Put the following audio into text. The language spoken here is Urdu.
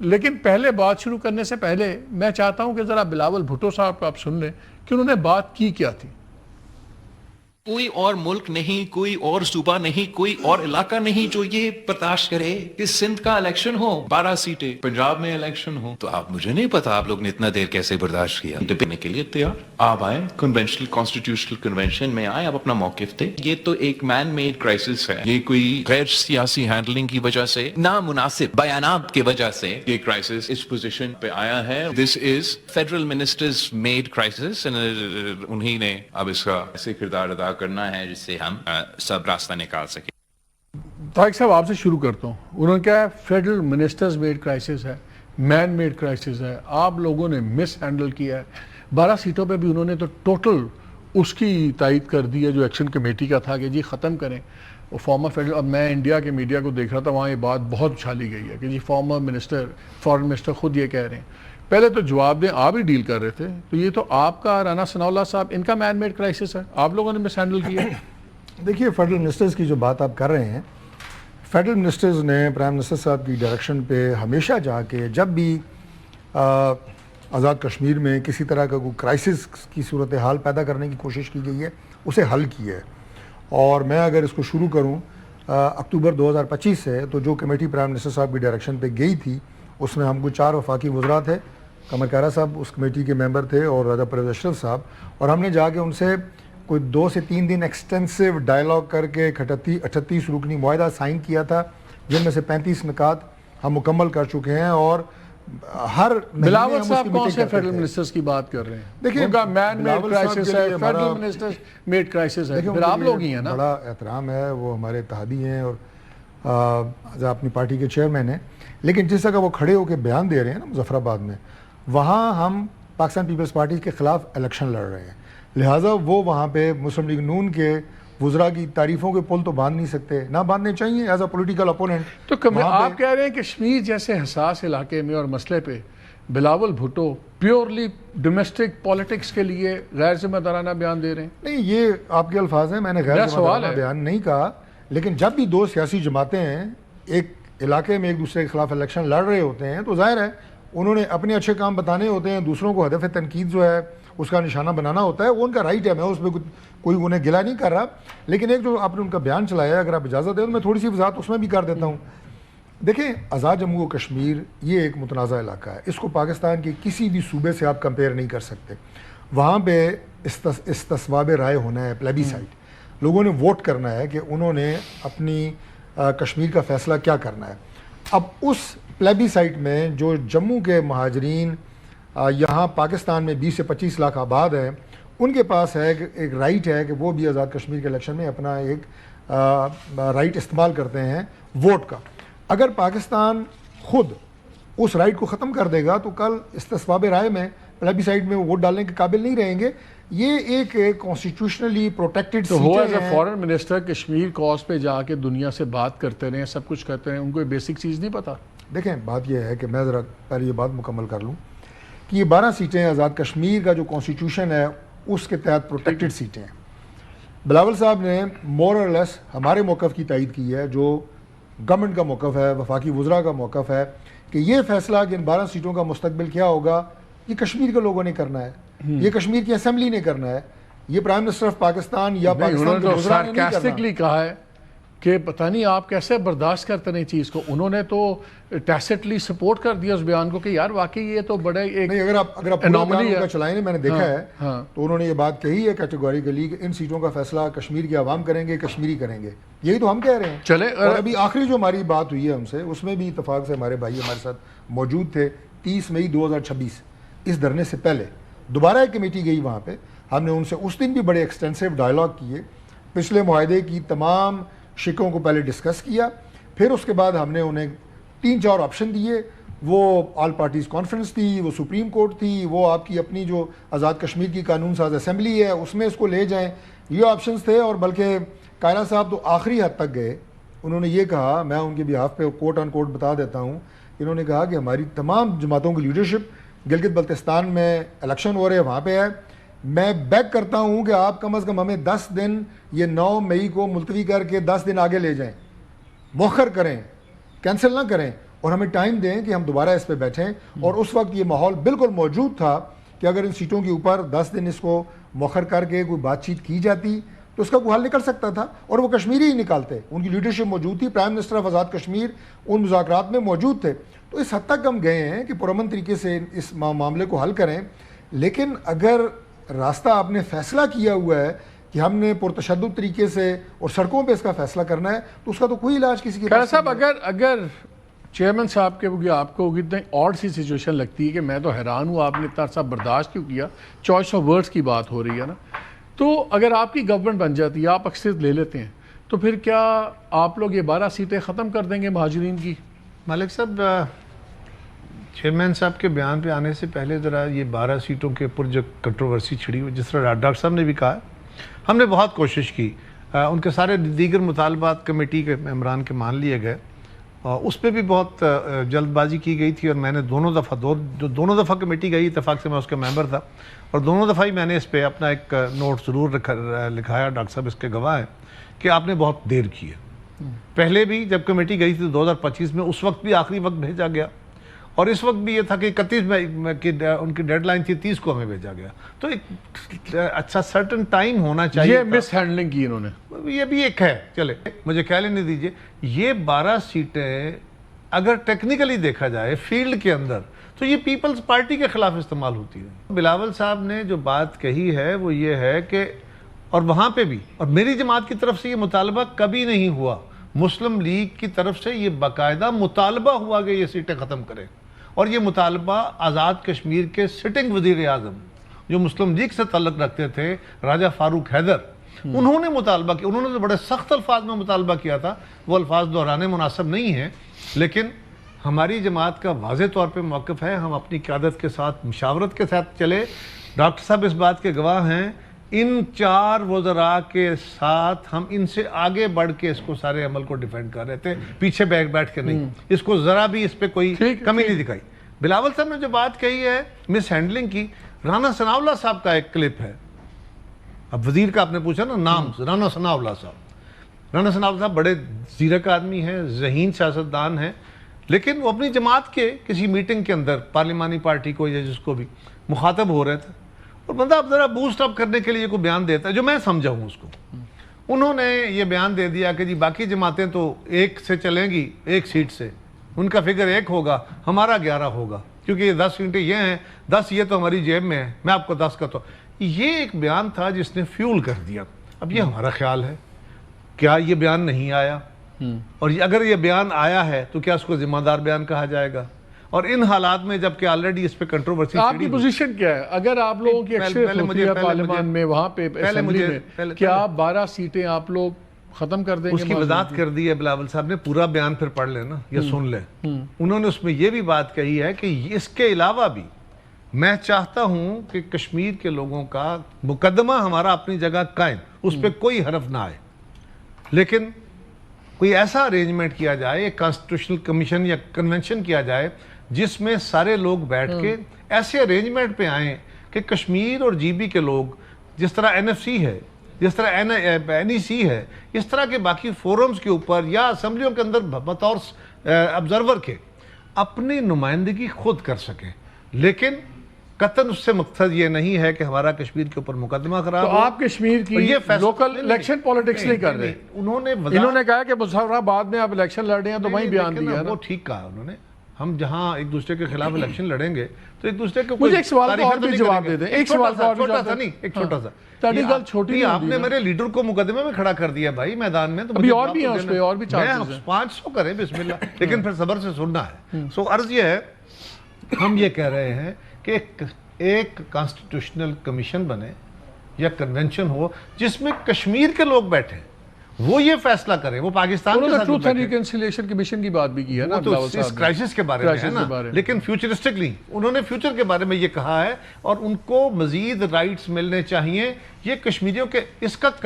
لیکن پہلے بات شروع کرنے سے پہلے میں چاہتا ہوں کہ ذرا بلاول بھٹو صاحب کو آپ سن لیں کہ انہوں نے بات کی کیا تھی. کوئی اور ملک نہیں, کوئی اور صوبہ نہیں, کوئی اور علاقہ نہیں جو یہ برداشت کرے کہ سندھ کا الیکشن ہو 12 سیٹیں, پنجاب میں الیکشن ہو. تو آپ, مجھے نہیں پتا آپ لوگ نے اتنا دیر کیسے برداشت کیا. ڈپنے کے لیے تیار آپ آئیں, کنونشنل کانسٹیٹیوشنل کنونشن میں آئیں, آپ اپنا موقف دیں. یہ تو ایک مین میڈ کرائسس ہے, یہ کوئی غیر سیاسی ہینڈلنگ کی وجہ سے, نامناسب بیانات کی وجہ سے یہ کرائسس اس پوزیشن پہ آیا ہے. دس از فیڈرل منسٹرز میڈ کرائسس, انہی نے اب اس کا ایسے کردار ادا کرنا ہے جس سے ہم سب راستہ نکال سکیں. طارق صاحب آپ سے شروع کرتا ہوں. انہوں نے کہا ہے فیڈرل منسٹرز میڈ کرائسس ہے, مین میڈ کرائسس ہے, آپ لوگوں نے مس ہینڈل کیا ہے. 12 سیٹوں پہ بھی انہوں نے تو ٹوٹل اس کی تائید کر دی ہے جو ایکشن کمیٹی کا تھا کہ جی ختم کریں. وہ فارمر فیڈرل, اب میں انڈیا کے میڈیا کو دیکھ رہا تھا, وہاں یہ بات بہت اچھالی گئی ہے کہ جی فارمر منسٹر, فارن منسٹر خود یہ کہہ رہے ہیں. پہلے تو جواب دیں, آپ ہی ڈیل کر رہے تھے, تو یہ تو آپ کا رانا ثناء اللہ صاحب ان کا مین میڈ کرائسس ہے, آپ لوگوں نے مس ہینڈل کیا. دیکھیے فیڈرل منسٹرز کی جو بات آپ کر رہے ہیں, فیڈرل منسٹرز نے پرائم منسٹر صاحب کی ڈائریکشن پہ ہمیشہ جا کے جب بھی آزاد کشمیر میں کسی طرح کا کوئی کرائسس کی صورتحال پیدا کرنے کی کوشش کی گئی ہے, اسے حل کیا ہے. اور میں اگر اس کو شروع کروں اکتوبر 2025 سے, تو جو کمیٹی پرائم منسٹر صاحب کی ڈائریکشن پہ گئی تھی اس میں ہم کو 4 وفاقی وزراء تھے, قمر کارا صاحب اس کمیٹی کے ممبر تھے اور راجہ پرویز اشرف صاحب, اور ہم نے جا کے ان سے کوئی 2 سے 3 دن ایکسٹینسو ڈائلاگ کر کے 38 رکنی معاہدہ سائن کیا تھا, جن میں سے 35 نکات ہم مکمل کر چکے ہیں. اور ہر بلاول صاحب کون سے فیڈرل منسٹرز کی بات کر رہے ہیں؟ دیکھیں ان کا مین میڈ کرائسس ہے, فیڈرل منسٹرز میڈ کرائسس ہے, پھر آپ لوگ ہی ہیں نا. بڑا احترام ہے, وہ ہمارے اتحادی ہیں اور اپنی پارٹی کے چیئرمین ہیں, لیکن جس جگہ وہ کھڑے ہو کے بیان دے رہے ہیں نا مظفر آباد میں, وہاں ہم پاکستان پیپلز پارٹی کے خلاف الیکشن لڑ رہے ہیں, لہٰذا وہ وہاں پہ مسلم لیگ نون کے وزراء کی تعریفوں کے پل تو باندھ نہیں سکتے, نہ باندھنے چاہیے ایز اے پولیٹیکل اپوننٹ. تو آپ کہہ رہے ہیں کہ کشمیر جیسے حساس علاقے میں اور مسئلے پہ Bilawal Bhutto purely domestic politics کے لیے غیر ذمہ دارانہ بیان دے رہے ہیں؟ نہیں, یہ آپ کے الفاظ ہیں, میں نے غیر ذمہ دارانہ بیان نہیں کہا, لیکن جب بھی 2 سیاسی جماعتیں ہیں ایک علاقے میں ایک دوسرے کے خلاف الیکشن لڑ رہے ہوتے ہیں, تو ظاہر ہے انہوں نے اپنے اچھے کام بتانے ہوتے ہیں, دوسروں کو ہدف تنقید جو ہے اس کا نشانہ بنانا ہوتا ہے, وہ ان کا رائٹ ہے, میں اس پہ کوئی انہیں گلا نہیں کر رہا. لیکن ایک جو آپ نے ان کا بیان چلایا ہے, اگر آپ اجازت دیں تو میں تھوڑی سی وضاحت اس میں بھی کر دیتا ہوں. دیکھیں آزاد جموں و کشمیر یہ ایک متنازع علاقہ ہے, اس کو پاکستان کے کسی بھی صوبے سے آپ کمپیئر نہیں کر سکتے. وہاں پہ استصواب رائے ہونا ہے, پلیبی سائٹ, لوگوں نے ووٹ کرنا ہے کہ انہوں نے اپنی کشمیر کا فیصلہ کیا کرنا ہے. اب اس پلیبی سائٹ میں جو جموں کے مہاجرین یہاں پاکستان میں 20 سے 25 لاکھ آباد ہیں, ان کے پاس ہے ایک رائٹ ہے کہ وہ بھی آزاد کشمیر کے الیکشن میں اپنا ایک رائٹ استعمال کرتے ہیں ووٹ کا. اگر پاکستان خود اس رائٹ کو ختم کر دے گا تو کل استصواب رائے میں پلیبی سائٹ میں ووٹ ڈالنے کے قابل نہیں رہیں گے. یہ ایک کانسٹیٹیوشنلی پروٹیکٹڈ تو وہ as a foreign minister Kashmir cause پہ جا کے دنیا سے بات کرتے رہے, سب کچھ کرتے رہے, ان کو یہ بیسک چیز نہیں پتا. دیکھیں بات یہ ہے کہ میں ذرا پہلے یہ بات مکمل کر لوں کہ یہ 12 سیٹیں آزاد کشمیر کا جو کانسٹیٹیوشن ہے اس کے تحت پروٹیکٹڈ سیٹیں ہیں. بلاول صاحب نے مور اور لیس ہمارے موقف کی تائید کی ہے, جو گورنمنٹ کا موقف ہے, وفاقی وزراء کا موقف ہے, کہ یہ فیصلہ کہ ان 12 سیٹوں کا مستقبل کیا ہوگا یہ کشمیر کے لوگوں نے کرنا ہے, یہ کشمیر کی اسمبلی نے کرنا ہے, یہ پرائم منسٹر آف پاکستان یا پاکستان کے وزراء نے نہیں کرنا. کہا ہے کہ پتہ نہیں آپ کیسے برداشت کرتے ہیں چیز کو. انہوں نے تو ٹیسٹلی سپورٹ کر دیا اس بیان کو کہ یار واقعی یہ تو بڑے ایک نہیں, اگر آپ انوملی کا چلائیں, میں نے دیکھا ہے تو انہوں نے یہ بات کہی ہے کیٹیگوریکلی کہ ان سیٹوں کا فیصلہ کشمیر کے عوام کریں گے, کشمیری کریں گے. یہی تو ہم کہہ رہے ہیں. چلے اور ابھی آخری جو ہماری بات ہوئی ہے ہم سے, اس میں بھی اتفاق سے ہمارے بھائی ہمارے ساتھ موجود تھے. 30 مئی 2026 اس دھرنے سے پہلے دوبارہ ایک کمیٹی گئی وہاں پہ, ہم نے ان سے اس دن بھی بڑے ایکسٹینسو ڈائلاگ کیے, پچھلے معاہدے کی تمام شکوں کو پہلے ڈسکس کیا, پھر اس کے بعد ہم نے انہیں 3-4 آپشن دیے. وہ آل پارٹیز کانفرنس تھی, وہ سپریم کورٹ تھی, وہ آپ کی اپنی جو آزاد کشمیر کی قانون ساز اسمبلی ہے اس میں اس کو لے جائیں, یہ آپشنز تھے. اور بلکہ کائرہ صاحب تو آخری حد تک گئے, انہوں نے یہ کہا, میں ان کے بیہاف پہ کوٹ آن کوٹ بتا دیتا ہوں, انہوں نے کہا کہ ہماری تمام جماعتوں کی لیڈرشپ گلگت بلتستان میں الیکشن ہو رہے ہیں وہاں پہ ہے, میں بیک کرتا ہوں کہ آپ کم از کم ہمیں 10 دن یہ 9 مئی کو ملتوی کر کے 10 دن آگے لے جائیں, مؤخر کریں, کینسل نہ کریں. اور ہمیں ٹائم دیں کہ ہم دوبارہ اس پہ بیٹھیں. اور اس وقت یہ ماحول بالکل موجود تھا کہ اگر ان سیٹوں کے اوپر 10 دن اس کو مؤخر کر کے کوئی بات چیت کی جاتی تو اس کا کوئی حل نکل سکتا تھا, اور وہ کشمیری ہی نکالتے. ان کی لیڈرشپ موجود تھی, prime minister of Azad Kashmir ان مذاکرات میں موجود تھے. تو اس حد تک ہم گئے ہیں کہ پرامن طریقے سے اس معاملے کو حل کریں. لیکن اگر راستہ آپ نے فیصلہ کیا ہوا ہے کہ ہم نے پرتشدد طریقے سے اور سڑکوں پہ اس کا فیصلہ کرنا ہے, تو اس کا تو کوئی علاج کسی کے پاس صاحب اگر چیئرمین صاحب کے آپ کو اتنی آڈ سی سچویشن لگتی ہے کہ میں تو حیران ہوں آپ نے اتنا عرصہ برداشت کیوں کیا, چوائس آف ورڈز کی بات ہو رہی ہے نا, تو اگر آپ کی گورنمنٹ بن جاتی ہے, آپ اکثریت لے لیتے ہیں, تو پھر کیا آپ لوگ یہ 12 سیٹیں ختم کر دیں گے مہاجرین کی؟ مالک صاحب, چیئرمین صاحب کے بیان پہ آنے سے پہلے ذرا یہ 12 سیٹوں کے اوپر جو کنٹروورسی چھڑی ہوئی, جس طرح ڈاکٹر صاحب نے بھی کہا, ہم نے بہت کوشش کی, ان کے سارے دیگر مطالبات کمیٹی کے ممبران کے مان لیے گئے, اس پہ بھی بہت جلد بازی کی گئی تھی, اور میں نے دونوں دفعہ کمیٹی گئی, اتفاق سے میں اس کا ممبر تھا, اور دونوں دفعہ ہی میں نے اس پہ اپنا ایک نوٹ ضرور لکھایا, ڈاکٹر صاحب اس کے گواہ ہیں کہ آپ نے بہت دیر کی ہے. پہلے بھی جب کمیٹی گئی تھی 2025 میں, اس وقت بھی آخری وقت بھیجا گیا, اور اس وقت بھی یہ تھا کہ 31 میں ان کی ڈیڈ لائن تھی, 30 کو ہمیں بھیجا گیا. تو ایک اچھا سرٹن ٹائم ہونا چاہیے. یہ مس ہینڈلنگ کی انہوں نے, یہ بھی ایک ہے. چلے مجھے کہہ لینے دیجئے, یہ 12 سیٹیں اگر ٹیکنیکلی دیکھا جائے فیلڈ کے اندر تو یہ پیپلز پارٹی کے خلاف استعمال ہوتی ہے. بلاول صاحب نے جو بات کہی ہے وہ یہ ہے کہ, اور وہاں پہ بھی, اور میری جماعت کی طرف سے یہ مطالبہ کبھی نہیں ہوا, مسلم لیگ کی طرف سے یہ باقاعدہ مطالبہ ہوا کہ یہ سیٹیں ختم کریں, اور یہ مطالبہ آزاد کشمیر کے سٹنگ وزیر اعظم جو مسلم لیگ سے تعلق رکھتے تھے, راجہ فاروق حیدر, انہوں نے مطالبہ کیا. انہوں نے تو بڑے سخت الفاظ میں مطالبہ کیا تھا, وہ الفاظ دہرانے مناسب نہیں ہیں, لیکن ہماری جماعت کا واضح طور پہ موقف ہے, ہم اپنی قیادت کے ساتھ مشاورت کے ساتھ چلے. ڈاکٹر صاحب اس بات کے گواہ ہیں, ان 4 وزراء کے ساتھ ہم ان سے آگے بڑھ کے اس کو سارے عمل کو ڈیفینڈ کر رہے تھے, پیچھے بیٹھ کے نہیں. اس کو ذرا بھی اس پہ کوئی کمی نہیں دکھائی. بلاول صاحب نے جو بات کہی ہے مس ہینڈلنگ کی, رانا ثناءاللہ صاحب کا ایک کلپ ہے. اب وزیر کا آپ نے پوچھا نا نام, رانا ثناءاللہ صاحب. رانا ثناءاللہ صاحب بڑے زیرک آدمی ہیں, ذہین سیاستدان ہیں, لیکن وہ اپنی جماعت کے کسی میٹنگ کے اندر پارلیمانی پارٹی کو یا جس کو بھی مخاطب ہو رہے تھے, اور بندہ اب ذرا بوسٹ اپ کرنے کے لیے کوئی بیان دیتا ہے جو میں سمجھا ہوں اس کو. انہوں نے یہ بیان دے دیا کہ جی باقی جماعتیں تو 1 سے چلیں گی, 1 سیٹ سے, ان کا فگر 1 ہوگا, ہمارا 11 ہوگا, کیونکہ یہ 10 سیٹیں یہ ہیں, 10 یہ تو ہماری جیب میں ہے, میں آپ کو 10 کا تو. یہ ایک بیان تھا جس نے فیول کر دیا. اب یہ ہمارا خیال ہے, کیا یہ بیان نہیں آیا, اور اگر یہ بیان آیا ہے تو کیا اس کو ذمہ دار بیان کہا جائے گا؟ اور ان حالات میں جب کہ آلریڈی اس پہ کنٹروورسی, آپ کی پوزیشن کیا ہے اگر آپ لوگوں کی اکثریت ہوتی ہے پارلیمان میں, وہاں پہ اسمبلی میں, کیا 12 سیٹیں آپ لوگ ختم کر دیں گے؟ اس کی وضاحت کر دی ہے بلاول صاحب نے, پورا بیان پھر پڑھ لینا یا سن لیں. انہوں نے اس میں یہ بھی بات کہی ہے کہ اس کے علاوہ بھی میں چاہتا ہوں کہ کشمیر کے لوگوں کا مقدمہ ہمارا اپنی جگہ قائم, اس پہ کوئی حرف نہ آئے, لیکن کوئی ایسا ارینجمنٹ کیا جائے, ایک کانسٹیٹیوشنل کمیشن یا کنونشن کیا جائے جس میں سارے لوگ بیٹھ کے ایسے ارینجمنٹ پہ آئیں کہ کشمیر اور جی بی کے لوگ, جس طرح این ایف سی ہے, جس طرح این ای سی ہے, اس طرح کے باقی فورمز کے اوپر یا اسمبلیوں کے اندر بطور آبزرور کے اپنی نمائندگی خود کر سکیں. لیکن قطعاً اس سے مقصد یہ نہیں ہے کہ ہمارا کشمیر کے اوپر مقدمہ خراب ہو. تو آپ کشمیر کی لوکل الیکشن پالیٹکس نہیں کر رہے. انہوں نے کہا کہ مظفر آباد میں آپ الیکشن لڑ رہے ہیں تو وہیں بیان دیا. وہ ٹھیک کہا انہوں نے, ہم جہاں ایک دوسرے کے خلاف الیکشن لڑیں گے تو ایک دوسرے کو, مجھے ایک سوال کا اور بھی جواب دے دیں. ایک سوال کا اور چھوٹا سا نہیں, ایک چھوٹا سا. چھوٹی آپ نے میرے لیڈر کو مقدمے میں کھڑا کر دیا بھائی میدان میں, تو ابھی اور بھی ہیں اس پہ, اور بھی 500 کریں بسم اللہ, لیکن پھر صبر سے سننا ہے. سو عرض یہ ہے, ہم یہ کہہ رہے ہیں کہ ایک کانسٹیٹیوشنل کمیشن بنے یا کنونشن ہو جس میں کشمیر کے لوگ بیٹھیں, وہ یہ فیصلہ کریں. وہ پاکستان کے ساتھ ٹروتھ اینڈ ریکنسیلیشن کمیشن کی بات بھی کی ہے نا, تو اس کرائسس کے بارے میں ہے نا, لیکن فیوچرسٹکلی انہوں نے فیوچر کے بارے میں یہ کہا ہے, اور ان کو مزید رائٹس ملنے چاہیے. یہ کشمیریوں کے اس کا